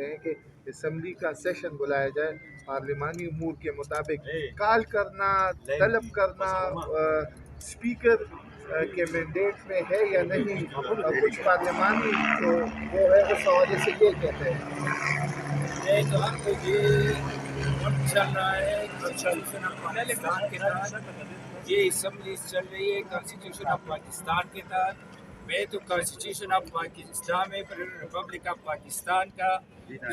چاہتے ہیں کہ اسمبلی کا سیشن بلایا جائے، پارلیمانی امور کے مطابق کال کرنا، طلب کرنا اسپیکر کے مینڈیٹ میں ہے یا نہیں. کچھ پارلیمانی جو ہے اس حوالے سے یہ کہتے ہیں. تو ہم کو یہ چل رہا ہے کانسٹیٹیوشن آف پاکستان کے تحت، یہ اسمبلی چل رہی ہے کانسٹیٹیوشن آف پاکستان کے تحت. میں تو کانسٹیٹیوشن آف پاکستان میں ریپبلک آف پاکستان کا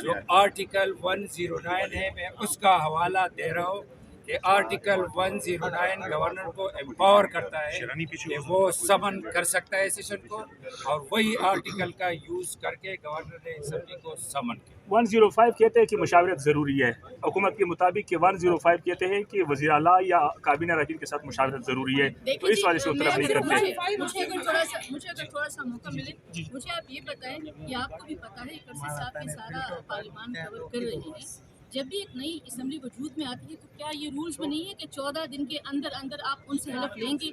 جو آرٹیکل 109 ہے میں اس کا حوالہ دے رہا ہوں کہ آرٹیکل 109 گورنر کو امپاور کرتا ہے کہ وہ سمن کر سکتا ہے سیشن کو، اور وہی آرٹیکل کا یوز کر کے گورنر نے اسمبلی کو سمن کیا. 105 کہتے ہیں کہ مشاورت ضروری ہے، حکومت کے متابق کہ 105 کہتے ہیں کہ وزیر اعلیٰ یا کابینہ رکن کے ساتھ مشاورت ضروری ہے، تو اس والے سے طرف نہیں کرتے. مجھے اگر تھوڑا سا موقع ملے، مجھے آپ یہ بتائیں کہ آپ کو بھی پتا ہے کرسی صاحب بھی سارا پارلیمان کور کر رہے ہیں. جب بھی ایک نئی اسمبلی وجود میں آتی ہے تو کیا یہ رولز میں نہیں ہے کہ 14 دن کے اندر آپ ان سے حلف لیں گے؟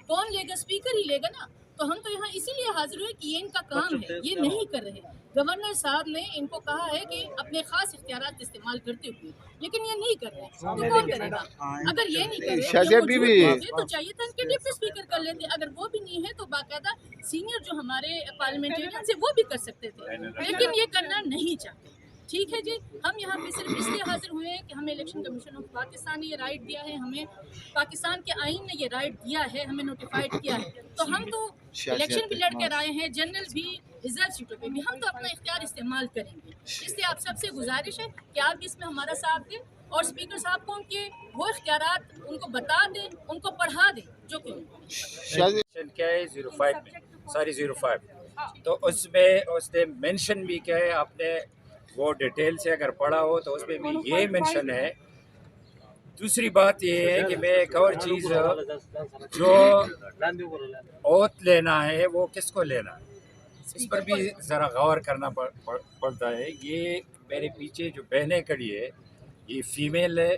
کون لے گا؟ اسپیکر ہی لے گا نا. تو ہم تو یہاں اسی لیے حاضر ہوئے کہ یہ ان کا کام ہے، یہ نہیں کر رہے. گورنر صاحب نے ان کو کہا ہے کہ اپنے خاص اختیارات استعمال کرتے ہوئے، لیکن یہ نہیں کر رہے. تو کون کرے گا؟ اگر یہ نہیں کر رہے تو چاہیے تھا ان کے ڈپٹی اسپیکر کر لیتے. اگر وہ بھی نہیں ہے تو باقاعدہ سینئر جو ہمارے پارلیمنٹرین سے وہ بھی کر سکتے تھے، لیکن یہ کرنا نہیں چاہتے. ٹھیک ہے جی، ہم یہاں پہ صرف اس لیے حاضر ہوئے ہیں کہ ہمیں الیکشن کمیشن آف پاکستان نے یہ رائٹ دیا ہے، ہمیں پاکستان کے آئین نے یہ رائٹ دیا ہے، ہمیں نوٹیفائڈ کیا ہے. تو ہم تو الیکشن بھی لڑ کر آئے ہیں، جنرل بھی، ریزرو سیٹوں پہ بھی ہم تو اپنا اختیار استعمال کریں گے. اس لیے آپ سب سے گزارش ہے کہ آپ بھی اس میں ہمارا ساتھ دیں اور اسپیکر صاحب کو ان کے وہ اختیارات ان کو بتا دیں، ان کو پڑھا دیں جو کہ کیا ہے 05 میں، ساری 05 تو اس میں اس نے مینشن بھی کیا ہے، آپ نے وہ ڈیٹیل سے اگر پڑھا ہو تو اس میں بھی یہ مینشن ہے. دوسری بات یہ ہے کہ میں ایک اور چیز جو اوت لینا ہے وہ کس کو لینا ہے اس پر بھی ذرا غور کرنا پڑتا ہے. یہ میرے پیچھے جو بہنیں کھڑی ہے یہ فیمیل ہے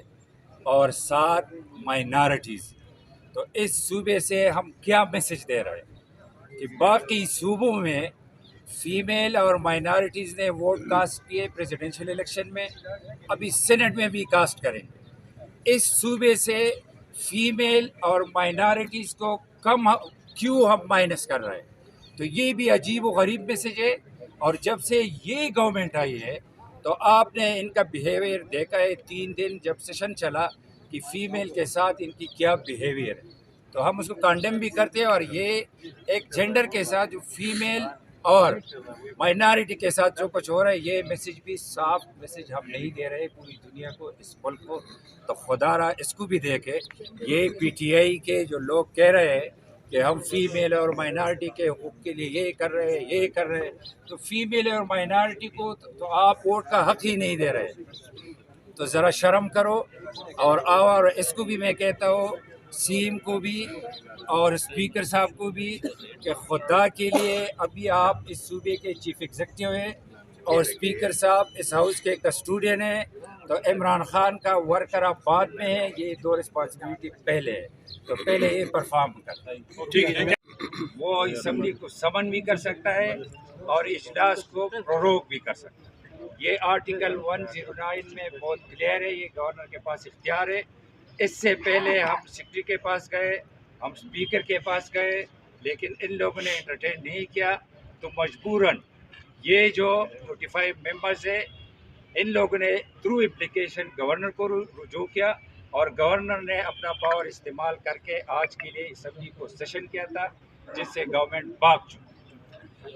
اور 7 مائنارٹیز. تو اس صوبے سے ہم کیا میسج دے رہے ہیں کہ باقی صوبوں میں فیمیل اور مائنارٹیز نے ووٹ کاسٹ کیے پریزیڈنشل الیکشن میں، ابھی سینٹ میں بھی کاسٹ کریں گے. اس صوبے سے فیمیل اور مائنارٹیز کو کم کیوں ہم مائنس کر رہے ہیں؟ تو یہ بھی عجیب و غریب میسج ہے. اور جب سے یہ گورنمنٹ آئی ہے تو آپ نے ان کا بیہیویئر دیکھا ہے. 3 دن جب سیشن چلا کہ فیمیل کے ساتھ ان کی کیا بیہیویئر ہے، تو ہم اس کو کنڈیم بھی کرتے ہیں. اور یہ ایک جینڈر کے ساتھ جو فیمیل اور مائنارٹی کے ساتھ جو کچھ ہو رہا ہے، یہ میسج بھی صاف میسج ہم نہیں دے رہے پوری دنیا کو، اس ملک کو. تو خدا را اس کو بھی دیکھے. یہ پی ٹی آئی کے جو لوگ کہہ رہے ہیں کہ ہم فیمیل اور مائنارٹی کے حقوق کے لیے یہ کر رہے ہیں، یہ کر رہے ہیں، تو فیمیل اور مائنارٹی کو تو آپ ووٹ کا حق ہی نہیں دے رہے. تو ذرا شرم کرو. اور اس کو بھی میں کہتا ہوں، سیم کو بھی اور اسپیکر صاحب کو بھی، کہ خدا کے لیے ابھی آپ اس صوبے کے چیف ایگزیکٹو ہیں اور اسپیکر صاحب اس ہاؤس کے کسٹوڈین ہیں. تو عمران خان کا ورکر آپ بعد میں ہے، یہ 2 رسپانسبلٹی پہلے ہے. تو پہلے یہ پرفارم کرتا ہے، ٹھیک ہے. وہ اسمبلی کو سمن بھی کر سکتا ہے اور اجلاس کو پروروگ بھی کر سکتا ہے. یہ آرٹیکل 109 میں بہت کلیئر ہے، یہ گورنر کے پاس اختیار ہے. اس سے پہلے ہم سیکرٹری کے پاس گئے، ہم اسپیکر کے پاس گئے، لیکن ان لوگوں نے انٹرٹین نہیں کیا. تو مجبوراً یہ جو 45 ممبرز ہیں ان لوگوں نے تھرو اپلیکیشن گورنر کو رجوع کیا، اور گورنر نے اپنا پاور استعمال کر کے آج کے لیے اسمبلی کو سیشن کیا تھا، جس سے گورنمنٹ بھاگ چکی.